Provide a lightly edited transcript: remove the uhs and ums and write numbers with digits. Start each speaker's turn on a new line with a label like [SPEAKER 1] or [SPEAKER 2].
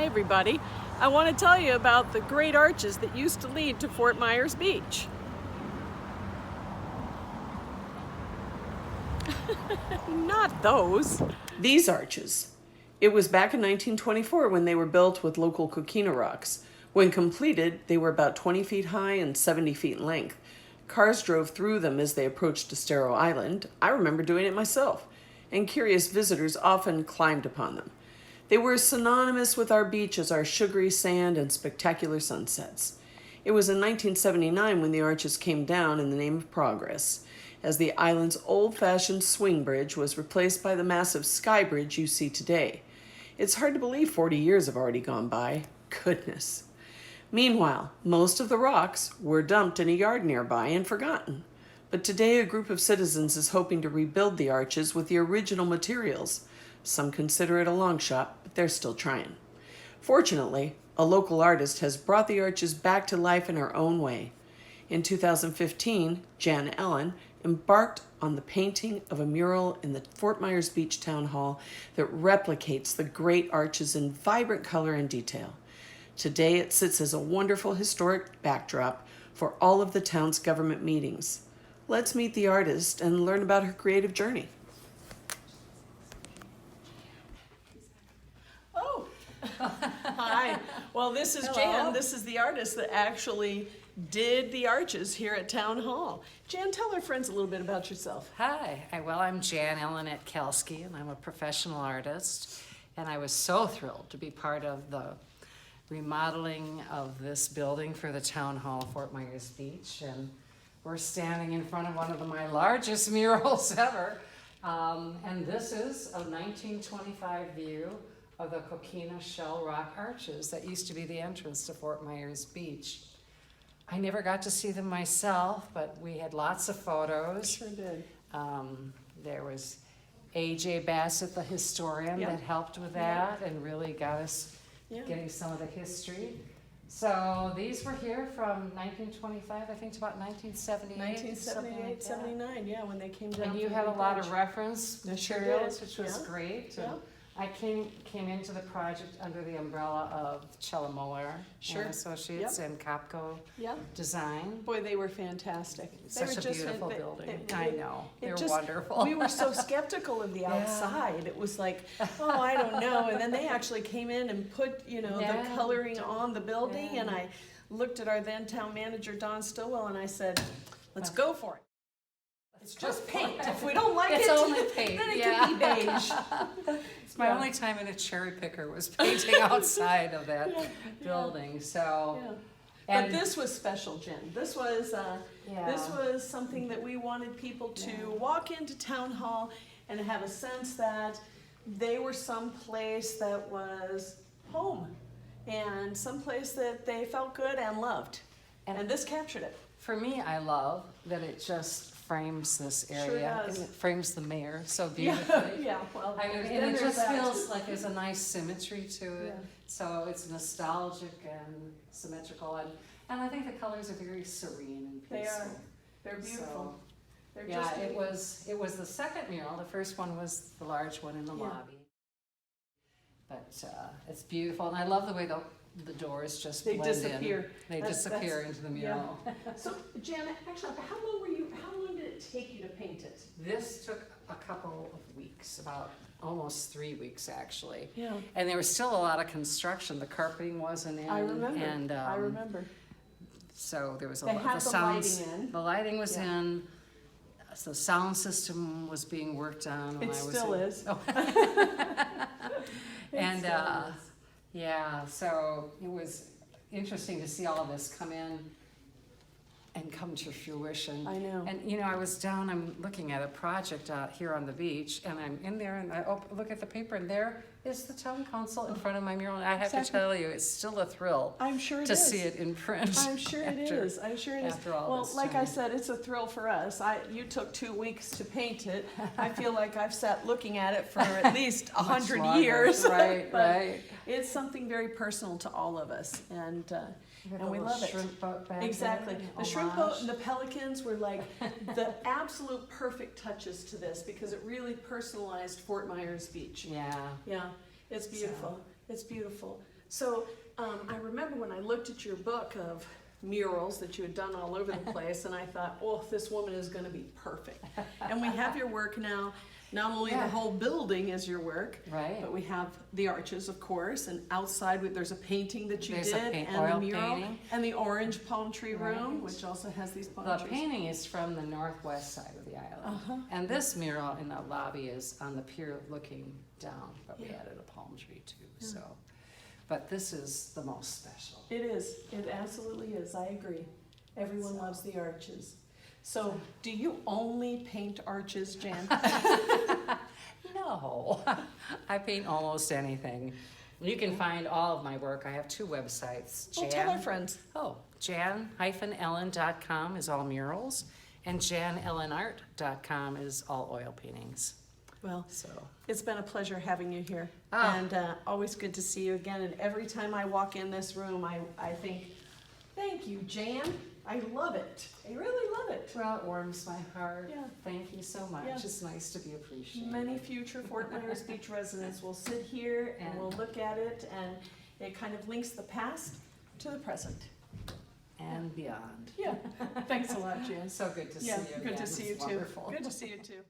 [SPEAKER 1] Hi everybody. I want to tell you about the great arches that used to lead to Fort Myers Beach. Not those. These arches. It was back in 1924 when they were built with local coquina rocks. When completed, they were about 20 feet high and 70 feet in length. Cars drove through them as they approached Estero Island. I remember doing it myself, and curious visitors often climbed upon them. They were as synonymous with our beach as our sugary sand and spectacular sunsets. It was in 1979 when the arches came down in the name of progress, as the island's old-fashioned swing bridge was replaced by the massive sky bridge you see today. It's hard to believe 40 years have already gone by. Goodness. Meanwhile, most of the rocks were dumped in a yard nearby and forgotten. But today a group of citizens is hoping to rebuild the arches with the original materials. Some consider it a long shot, but they're still trying. Fortunately, a local artist has brought the arches back to life in her own way. In 2015, Jan Ellen embarked on the painting of a mural in the Fort Myers Beach Town Hall that replicates the great arches in vibrant color and detail. Today it sits as a wonderful historic backdrop for all of the town's government meetings. Let's meet the artist and learn about her creative journey. Oh, hi. Well, this is
[SPEAKER 2] Hello.
[SPEAKER 1] Jan. This is the artist that actually did the arches here at Town Hall. Jan, tell our friends a little bit about yourself.
[SPEAKER 2] Hi, I'm Jan Ellen Kalski, and I'm a professional artist. And I was so thrilled to be part of the remodeling of this building for the Town Hall, Fort Myers Beach. And we're standing in front of one of my largest murals ever. And this is a 1925 view of the Coquina Shell Rock Arches that used to be the entrance to Fort Myers Beach. I never got to see them myself, but we had lots of photos.
[SPEAKER 1] Sure did.
[SPEAKER 2] There was A.J. Bassett, the historian,
[SPEAKER 1] Yeah.
[SPEAKER 2] that helped with that and really got us getting some of the history. So these were here from 1925, I think, to about 1978.
[SPEAKER 1] 1978, 79, yeah, when they came down.
[SPEAKER 2] And you
[SPEAKER 1] from
[SPEAKER 2] had
[SPEAKER 1] the
[SPEAKER 2] a lot
[SPEAKER 1] bridge.
[SPEAKER 2] of reference
[SPEAKER 1] I sure
[SPEAKER 2] materials,
[SPEAKER 1] did.
[SPEAKER 2] which was
[SPEAKER 1] Yeah.
[SPEAKER 2] great.
[SPEAKER 1] Yeah.
[SPEAKER 2] And I came into the project under the umbrella of Chella Muller
[SPEAKER 1] Sure.
[SPEAKER 2] and Associates and Copco
[SPEAKER 1] Yeah.
[SPEAKER 2] Design.
[SPEAKER 1] Boy, they were fantastic.
[SPEAKER 2] It's
[SPEAKER 1] They
[SPEAKER 2] such
[SPEAKER 1] were
[SPEAKER 2] a
[SPEAKER 1] just
[SPEAKER 2] beautiful
[SPEAKER 1] they-
[SPEAKER 2] building.
[SPEAKER 1] they-
[SPEAKER 2] I know.
[SPEAKER 1] it
[SPEAKER 2] They're
[SPEAKER 1] just-
[SPEAKER 2] wonderful.
[SPEAKER 1] We were so skeptical of the
[SPEAKER 2] Yeah.
[SPEAKER 1] outside. It was like, oh, I don't know. And then they actually came in and put, the
[SPEAKER 2] Yeah.
[SPEAKER 1] coloring on the building.
[SPEAKER 2] Yeah.
[SPEAKER 1] And I looked at our then town manager, Don Stillwell, and I said, let's go for it. It's just paint. If we don't like
[SPEAKER 2] It's
[SPEAKER 1] it,
[SPEAKER 2] only paint,
[SPEAKER 1] then it
[SPEAKER 2] yeah.
[SPEAKER 1] can be beige.
[SPEAKER 2] It's my only time in a cherry picker was painting outside of that building. So,
[SPEAKER 1] Yeah.
[SPEAKER 2] and
[SPEAKER 1] But this was special, Jen. This was something that we wanted people to walk into Town Hall and have a sense that they were someplace that was home and someplace that they felt good and loved. And this captured it.
[SPEAKER 2] for me, I love that it just frames this area
[SPEAKER 1] does.
[SPEAKER 2] and it frames the mayor so beautifully.
[SPEAKER 1] Yeah, well,
[SPEAKER 2] I mean,
[SPEAKER 1] then
[SPEAKER 2] and it
[SPEAKER 1] there's
[SPEAKER 2] just
[SPEAKER 1] that.
[SPEAKER 2] feels like there's a nice symmetry to it.
[SPEAKER 1] Yeah.
[SPEAKER 2] So it's nostalgic and symmetrical, and I think the colors are very serene and
[SPEAKER 1] They
[SPEAKER 2] peaceful.
[SPEAKER 1] are. They're beautiful.
[SPEAKER 2] So,
[SPEAKER 1] They're
[SPEAKER 2] yeah,
[SPEAKER 1] just
[SPEAKER 2] it was the second mural. The first one was the large one in the
[SPEAKER 1] Yeah.
[SPEAKER 2] lobby. But it's beautiful, and I love the way the doors just
[SPEAKER 1] They
[SPEAKER 2] blend
[SPEAKER 1] disappear.
[SPEAKER 2] in. They
[SPEAKER 1] That's-
[SPEAKER 2] disappear into the mural.
[SPEAKER 1] So, Janet, actually, how long did it take you to paint it?
[SPEAKER 2] This took a couple of weeks, about almost 3 weeks actually.
[SPEAKER 1] Yeah.
[SPEAKER 2] And there was still a lot of construction. The carpeting wasn't in.
[SPEAKER 1] I remember.
[SPEAKER 2] And
[SPEAKER 1] I remember.
[SPEAKER 2] so there was a
[SPEAKER 1] They
[SPEAKER 2] lot.
[SPEAKER 1] had the
[SPEAKER 2] sounds.
[SPEAKER 1] lighting in.
[SPEAKER 2] The lighting was
[SPEAKER 1] Yeah.
[SPEAKER 2] in. So the sound system was being worked on when
[SPEAKER 1] It
[SPEAKER 2] I was
[SPEAKER 1] still
[SPEAKER 2] in.
[SPEAKER 1] is.
[SPEAKER 2] Oh. And
[SPEAKER 1] still is.
[SPEAKER 2] yeah, so it was interesting to see all of this come in and come to fruition.
[SPEAKER 1] I know.
[SPEAKER 2] And I was down, I'm looking at a project out here on the beach, and I'm in there and I look at the paper, and there is the town council in front of my mural. And I have to
[SPEAKER 1] Exactly.
[SPEAKER 2] tell you, it's still a thrill
[SPEAKER 1] I'm sure it
[SPEAKER 2] to
[SPEAKER 1] is.
[SPEAKER 2] see it in print.
[SPEAKER 1] I'm sure it
[SPEAKER 2] after-
[SPEAKER 1] is. I'm sure it is.
[SPEAKER 2] after all
[SPEAKER 1] Well,
[SPEAKER 2] this
[SPEAKER 1] like I
[SPEAKER 2] time.
[SPEAKER 1] said, it's a thrill for us. You took 2 weeks to paint it. I feel like I've sat looking at it for at least
[SPEAKER 2] Much
[SPEAKER 1] 100
[SPEAKER 2] longer.
[SPEAKER 1] years.
[SPEAKER 2] Right,
[SPEAKER 1] But
[SPEAKER 2] right.
[SPEAKER 1] It's something very personal to all of us, and
[SPEAKER 2] With
[SPEAKER 1] and
[SPEAKER 2] a
[SPEAKER 1] we
[SPEAKER 2] little
[SPEAKER 1] love it.
[SPEAKER 2] shrimp boat back there,
[SPEAKER 1] Exactly.
[SPEAKER 2] an
[SPEAKER 1] The shrimp boat
[SPEAKER 2] homage.
[SPEAKER 1] and the pelicans were like the absolute perfect touches to this because it really personalized Fort Myers Beach.
[SPEAKER 2] Yeah.
[SPEAKER 1] Yeah, it's beautiful. It's beautiful. So I remember when I looked at your book of murals that you had done all over the place, and I thought, oh, this woman is going to be perfect. And we have your work now. Not only the
[SPEAKER 2] Yeah.
[SPEAKER 1] whole building is your work,
[SPEAKER 2] Right.
[SPEAKER 1] but we have the arches, of course, and outside there's a painting that you
[SPEAKER 2] There's a
[SPEAKER 1] did, and
[SPEAKER 2] oil
[SPEAKER 1] the mural,
[SPEAKER 2] painting.
[SPEAKER 1] and the orange palm tree room,
[SPEAKER 2] Right.
[SPEAKER 1] which also has these palm
[SPEAKER 2] The
[SPEAKER 1] trees.
[SPEAKER 2] painting is from the northwest side of the island.
[SPEAKER 1] Uh-huh.
[SPEAKER 2] And this mural in the lobby is on the pier looking down, but we
[SPEAKER 1] Yeah.
[SPEAKER 2] added a palm tree too, so. But this is the most special.
[SPEAKER 1] It is. It absolutely is. I agree. Everyone loves the arches. So, do you only paint arches, Jan?
[SPEAKER 2] No, I paint almost anything. You can find all of my work. I have 2 websites.
[SPEAKER 1] Well, tell our friends.
[SPEAKER 2] Oh, jan-ellen.com is all murals, and janellenart.com is all oil paintings.
[SPEAKER 1] Well,
[SPEAKER 2] So,
[SPEAKER 1] it's been a pleasure having you here.
[SPEAKER 2] Ah.
[SPEAKER 1] And always good to see you again. And every time I walk in this room, I think, thank you, Jan. I love it. I really love it.
[SPEAKER 2] well, it warms my heart.
[SPEAKER 1] Yeah.
[SPEAKER 2] Thank you so much.
[SPEAKER 1] Yeah.
[SPEAKER 2] It's nice to be appreciated.
[SPEAKER 1] Many future Fort Myers Beach residents will sit here and we'll look at it, and it kind of links the past to the present.
[SPEAKER 2] And beyond.
[SPEAKER 1] Yeah. Thanks a lot, Jan.
[SPEAKER 2] So good to see
[SPEAKER 1] Yeah,
[SPEAKER 2] you again.
[SPEAKER 1] good to see you
[SPEAKER 2] It's
[SPEAKER 1] too.
[SPEAKER 2] wonderful.
[SPEAKER 1] Good to see you too.